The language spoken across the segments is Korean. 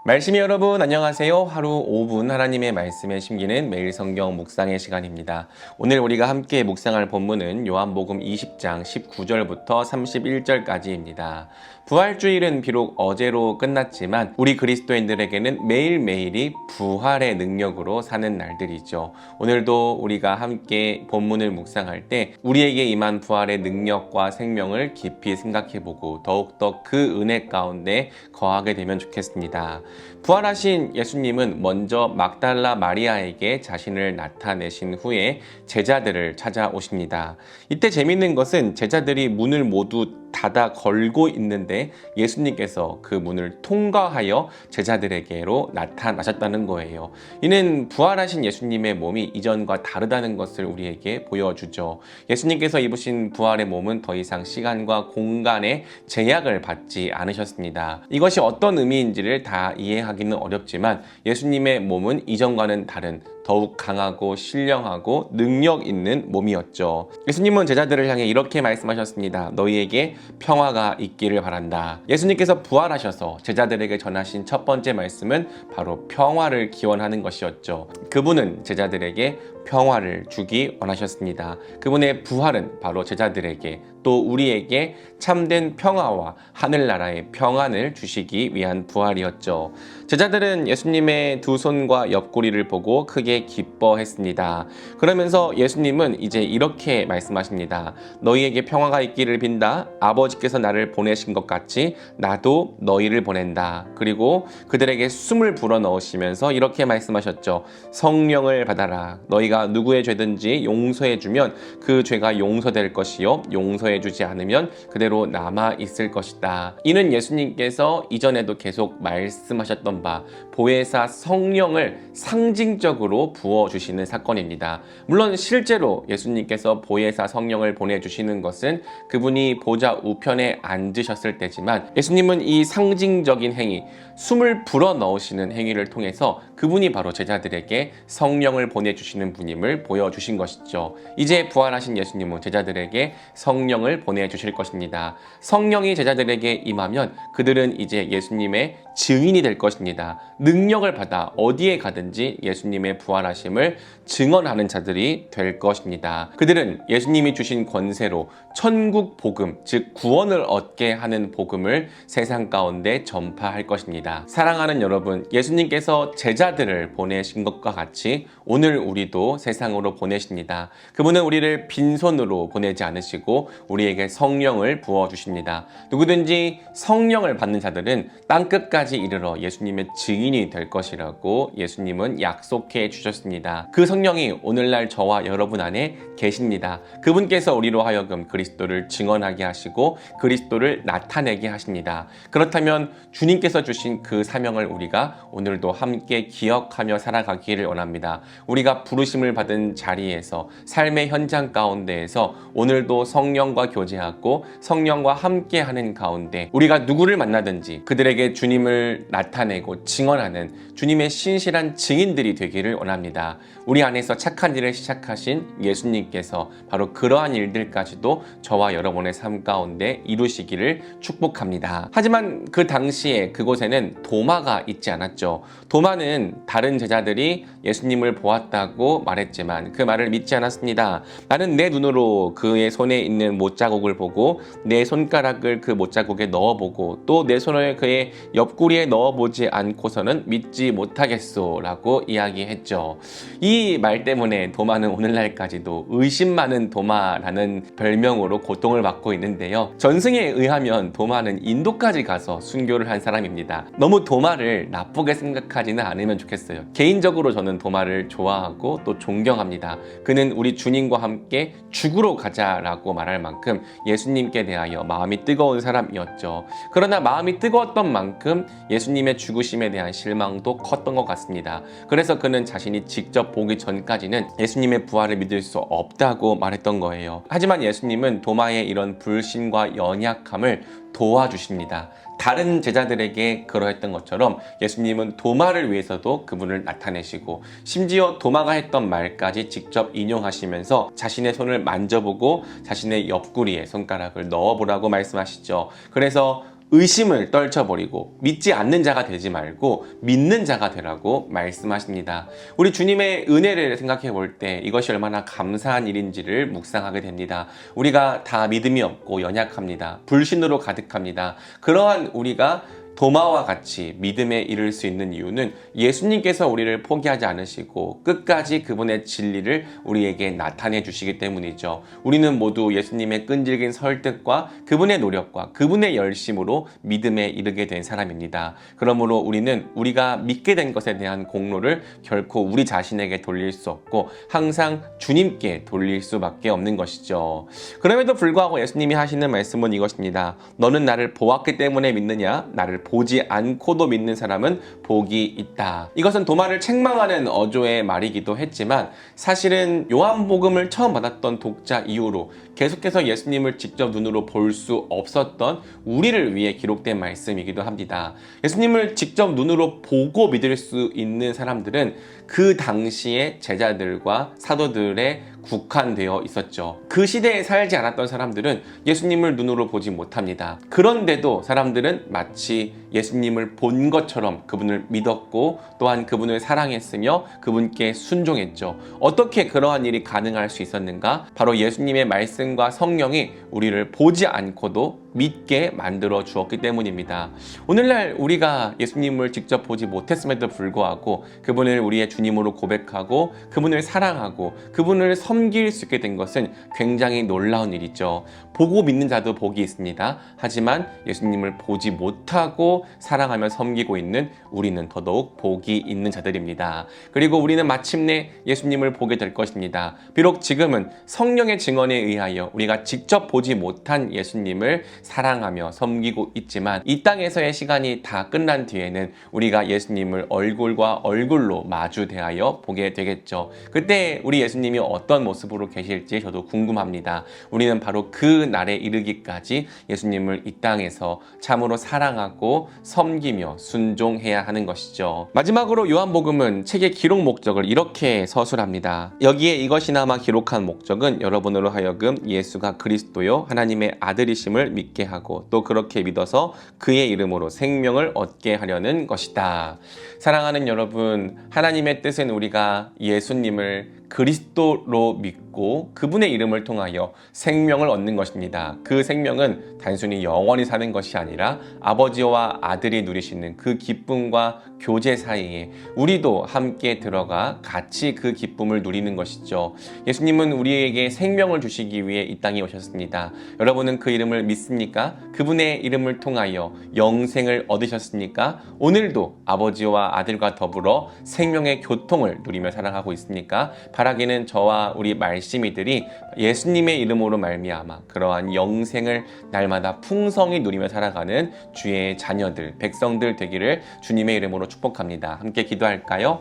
말씀이 여러분 안녕하세요. 하루 5분 하나님의 말씀에 심기는 매일 성경 묵상의 시간입니다. 오늘 우리가 함께 묵상할 본문은 요한복음 20장 19절부터 31절까지입니다. 부활주일은 비록 어제로 끝났지만 우리 그리스도인들에게는 매일매일이 부활의 능력으로 사는 날들이죠. 오늘도 우리가 함께 본문을 묵상할 때 우리에게 임한 부활의 능력과 생명을 깊이 생각해보고 더욱더 그 은혜 가운데 거하게 되면 좋겠습니다. 부활하신 예수님은 먼저 막달라 마리아에게 자신을 나타내신 후에 제자들을 찾아오십니다. 이때 재미있는 것은 제자들이 문을 모두 닫아 걸고 있는데 예수님께서 그 문을 통과하여 제자들에게로 나타나셨다는 거예요. 이는 부활하신 예수님의 몸이 이전과 다르다는 것을 우리에게 보여주죠. 예수님께서 입으신 부활의 몸은 더 이상 시간과 공간의 제약을 받지 않으셨습니다. 이것이 어떤 의미인지를 다 이해하기는 어렵지만 예수님의 몸은 이전과는 다른 더욱 강하고 신령하고 능력 있는 몸이었죠. 예수님은 제자들을 향해 이렇게 말씀하셨습니다. 너희에게 평화가 있기를 바란다. 예수님께서 부활하셔서 제자들에게 전하신 첫 번째 말씀은 바로 평화를 기원하는 것이었죠. 그분은 제자들에게 평화를 주기 원하셨습니다. 그분의 부활은 바로 제자들에게 또 우리에게 참된 평화와 하늘나라의 평안을 주시기 위한 부활이었죠. 제자들은 예수님의 두 손과 옆구리를 보고 크게 기뻐했습니다. 그러면서 예수님은 이제 이렇게 말씀하십니다. 너희에게 평화가 있기를 빈다. 아버지께서 나를 보내신 것 같이 나도 너희를 보낸다. 그리고 그들에게 숨을 불어넣으시면서 이렇게 말씀하셨죠. 성령을 받아라. 너희가 누구의 죄든지 용서해주면 그 죄가 용서될 것이요 용서해주지 않으면 그대로 남아 있을 것이다. 이는 예수님께서 이전에도 계속 말씀하셨던 바 보혜사 성령을 상징적으로 부어주시는 사건입니다. 물론 실제로 예수님께서 보혜사 성령을 보내주시는 것은 그분이 보좌 우편에 앉으셨을 때지만 예수님은 이 상징적인 행위, 숨을 불어넣으시는 행위를 통해서 그분이 바로 제자들에게 성령을 보내주시는 분임을 보여주신 것이죠. 이제 부활하신 예수님은 제자들에게 성령을 보내주실 것입니다. 성령이 제자들에게 임하면 그들은 이제 예수님의 증인이 될 것입니다. 능력을 받아 어디에 가든지 예수님의 부활하심을 증언하는 자들이 될 것입니다. 그들은 예수님이 주신 권세로 천국 복음, 즉 구원을 얻게 하는 복음을 세상 가운데 전파할 것입니다. 사랑하는 여러분, 예수님께서 제자들을 보내신 것과 같이 오늘 우리도 세상으로 보내십니다. 그분은 우리를 빈손으로 보내지 않으시고 우리에게 성령을 부어주십니다. 누구든지 성령을 받는 자들은 땅끝까지 이르러 예수님의 증인이 될 것이라고 예수님은 약속해 주셨습니다. 그 성령이 오늘날 저와 여러분 안에 계십니다. 그분께서 우리로 하여금 그리스도를 증언하게 하시고 그리스도를 나타내게 하십니다. 그렇다면 주님께서 주신 그 사명을 우리가 오늘도 함께 기억하며 살아가기를 원합니다. 우리가 부르심을 받은 자리에서 삶의 현장 가운데에서 오늘도 성령과 교제하고 성령과 함께하는 가운데 우리가 누구를 만나든지 그들에게 주님을 나타내고 증언하는 주님의 신실한 증인들이 되기를 원합니다. 우리 안에서 착한 일을 시작하신 예수님께서 바로 그러한 일들까지도 저와 여러분의 삶 가운데 이루시기를 축복합니다. 하지만 그 당시에 그곳에는 도마가 있지 않았죠. 도마는 다른 제자들이 예수님을 보았다고 말했지만 그 말을 믿지 않았습니다. 나는 내 눈으로 그의 손에 있는 못자국을 보고 내 손가락을 그 못자국에 넣어보고 또 내 손을 그의 옆구리에 넣어보지 않고서는 믿지 못하겠소 라고 이야기했죠. 이 말 때문에 도마는 오늘날까지도 의심 많은 도마라는 별명으로 고통을 받고 있는데요. 전승에 의하면 도마는 인도까지 가서 순교를 한 사람입니다. 너무 도마를 나쁘게 생각하지는 않으면 좋겠어요. 개인적으로 저는 도마를 좋아하고 또 존경합니다. 그는 우리 주님과 함께 죽으러 가자라고 말할 만큼 예수님께 대하여 마음이 뜨거운 사람이었죠. 그러나 마음이 뜨거웠던 만큼 예수님의 죽으심에 대한 실망도 컸던 것 같습니다. 그래서 그는 자신이 직접 보기 전까지는 예수님의 부활을 믿을 수 없다고 말했던 거예요. 하지만 예수님은 도마의 이런 불신과 연약함을 도와주십니다. 다른 제자들에게 그러했던 것처럼 예수님은 도마를 위해서도 그분을 나타내시고 심지어 도마가 했던 말까지 직접 인용하시면서 자신의 손을 만져보고 자신의 옆구리에 손가락을 넣어보라고 말씀하시죠. 그래서 의심을 떨쳐버리고 믿지 않는 자가 되지 말고 믿는 자가 되라고 말씀하십니다. 우리 주님의 은혜를 생각해 볼 때 이것이 얼마나 감사한 일인지를 묵상하게 됩니다. 우리가 다 믿음이 없고 연약합니다. 불신으로 가득합니다. 그러한 우리가 도마와 같이 믿음에 이를 수 있는 이유는 예수님께서 우리를 포기하지 않으시고 끝까지 그분의 진리를 우리에게 나타내 주시기 때문이죠. 우리는 모두 예수님의 끈질긴 설득과 그분의 노력과 그분의 열심으로 믿음에 이르게 된 사람입니다. 그러므로 우리는 우리가 믿게 된 것에 대한 공로를 결코 우리 자신에게 돌릴 수 없고 항상 주님께 돌릴 수밖에 없는 것이죠. 그럼에도 불구하고 예수님이 하시는 말씀은 이것입니다. 너는 나를 보았기 때문에 믿느냐? 나를 보지 않고도 믿는 사람은 복이 있다. 이것은 도마를 책망하는 어조의 말이기도 했지만 사실은 요한복음을 처음 받았던 독자 이후로 계속해서 예수님을 직접 눈으로 볼 수 없었던 우리를 위해 기록된 말씀이기도 합니다. 예수님을 직접 눈으로 보고 믿을 수 있는 사람들은 그 당시의 제자들과 사도들의 국한되어 있었죠. 그 시대에 살지 않았던 사람들은 예수님을 눈으로 보지 못합니다. 그런데도 사람들은 마치 예수님을 본 것처럼 그분을 믿었고 또한 그분을 사랑했으며 그분께 순종했죠. 어떻게 그러한 일이 가능할 수 있었는가? 바로 예수님의 말씀과 성령이 우리를 보지 않고도 믿게 만들어 주었기 때문입니다. 오늘날 우리가 예수님을 직접 보지 못했음에도 불구하고 그분을 우리의 주님으로 고백하고 그분을 사랑하고 그분을 섬길 수 있게 된 것은 굉장히 놀라운 일이죠. 보고 믿는 자도 복이 있습니다. 하지만 예수님을 보지 못하고 사랑하며 섬기고 있는 우리는 더더욱 복이 있는 자들입니다. 그리고 우리는 마침내 예수님을 보게 될 것입니다. 비록 지금은 성령의 증언에 의하여 우리가 직접 보지 못한 예수님을 사랑하며 섬기고 있지만 이 땅에서의 시간이 다 끝난 뒤에는 우리가 예수님을 얼굴과 얼굴로 마주 대하여 보게 되겠죠. 그때 우리 예수님이 어떤 모습으로 계실지 저도 궁금합니다. 우리는 바로 그 날에 이르기까지 예수님을 이 땅에서 참으로 사랑하고 섬기며 순종해야 하는 것이죠. 마지막으로 요한복음은 책의 기록 목적을 이렇게 서술합니다. 여기에 이것이나마 기록한 목적은 여러분으로 하여금 예수가 그리스도요 하나님의 아들이심을 믿게 하고 또 그렇게 믿어서 그의 이름으로 생명을 얻게 하려는 것이다. 사랑하는 여러분, 하나님의 뜻은 우리가 예수님을 그리스도로 믿고 그분의 이름을 통하여 생명을 얻는 것입니다. 그 생명은 단순히 영원히 사는 것이 아니라 아버지와 아들이 누리시는 그 기쁨과 교제 사이에 우리도 함께 들어가 같이 그 기쁨을 누리는 것이죠. 예수님은 우리에게 생명을 주시기 위해 이 땅에 오셨습니다. 여러분은 그 이름을 믿습니까? 그분의 이름을 통하여 영생을 얻으셨습니까? 오늘도 아버지와 아들과 더불어 생명의 교통을 누리며 살아가고 있습니까? 바라기는 저와 우리 말씀이들이 예수님의 이름으로 말미암아 그러한 영생을 날마다 풍성히 누리며 살아가는 주의 자녀들, 백성들 되기를 주님의 이름으로 축복합니다. 함께 기도할까요?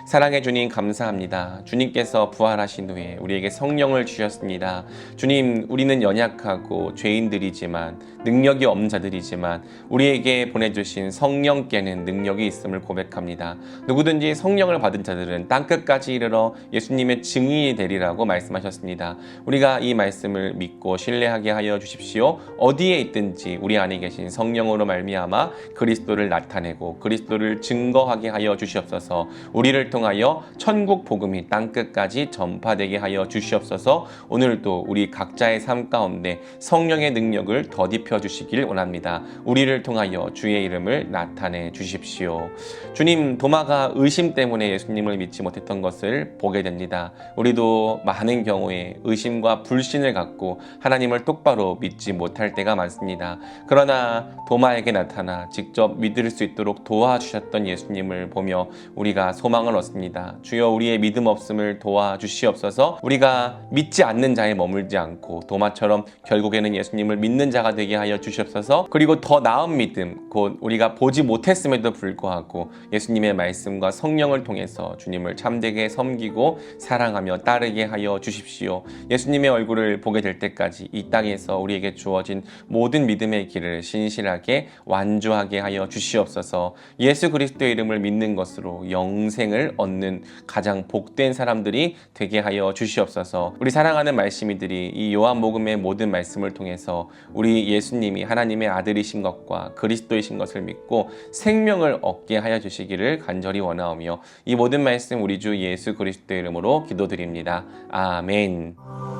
사랑해 주님 감사합니다. 주님께서 부활하신 후에 우리에게 성령을 주셨습니다. 주님, 우리는 연약하고 죄인들이지만 능력이 없는 자들이지만 우리에게 보내주신 성령께는 능력이 있음을 고백합니다. 누구든지 성령을 받은 자들은 땅끝까지 이르러 예수님의 증인이 되리라고 말씀하셨습니다. 우리가 이 말씀을 믿고 신뢰하게 하여 주십시오. 어디에 있든지 우리 안에 계신 성령으로 말미암아 그리스도를 나타내고 그리스도를 증거하게 하여 주시옵소서. 우리를 통하여 천국 복음이 땅끝까지 전파되게 하여 주시옵소서. 오늘도 우리 각자의 삶 가운데 성령의 능력을 더딥혀 주시길 원합니다. 우리를 통하여 주의 이름을 나타내 주십시오. 주님, 도마가 의심 때문에 예수님을 믿지 못했던 것을 보게 됩니다. 우리도 많은 경우에 의심과 불신을 갖고 하나님을 똑바로 믿지 못할 때가 많습니다. 그러나 도마에게 나타나 직접 믿을 수 있도록 도와주셨던 예수님을 보며 우리가 소망을 얻습니다. 주여, 우리의 믿음 없음을 도와주시옵소서. 우리가 믿지 않는 자에 머물지 않고 도마처럼 결국에는 예수님을 믿는 자가 되게 하여 주시옵소서. 그리고 더 나은 믿음, 곧 우리가 보지 못했음에도 불구하고 예수님의 말씀과 성령을 통해서 주님을 참되게 섬기고 사랑하며 따르게 하여 주십시오. 예수님의 얼굴을 보게 될 때까지 이 땅에서 우리에게 주어진 모든 믿음의 길을 신실하게 완주하게 하여 주시옵소서. 예수 그리스도의 이름을 믿는 것으로 영생을 얻는 가장 복된 사람들이 되게 하여 주시옵소서. 우리 사랑하는 말씀이들이 이 요한복음의 모든 말씀을 통해서 우리 예수님 예수님이 하나님의 아들이신 것과 그리스도이신 것을 믿고 생명을 얻게 하여 주시기를 간절히 원하오며 이 모든 말씀 우리 주 예수 그리스도의 이름으로 기도드립니다. 아멘.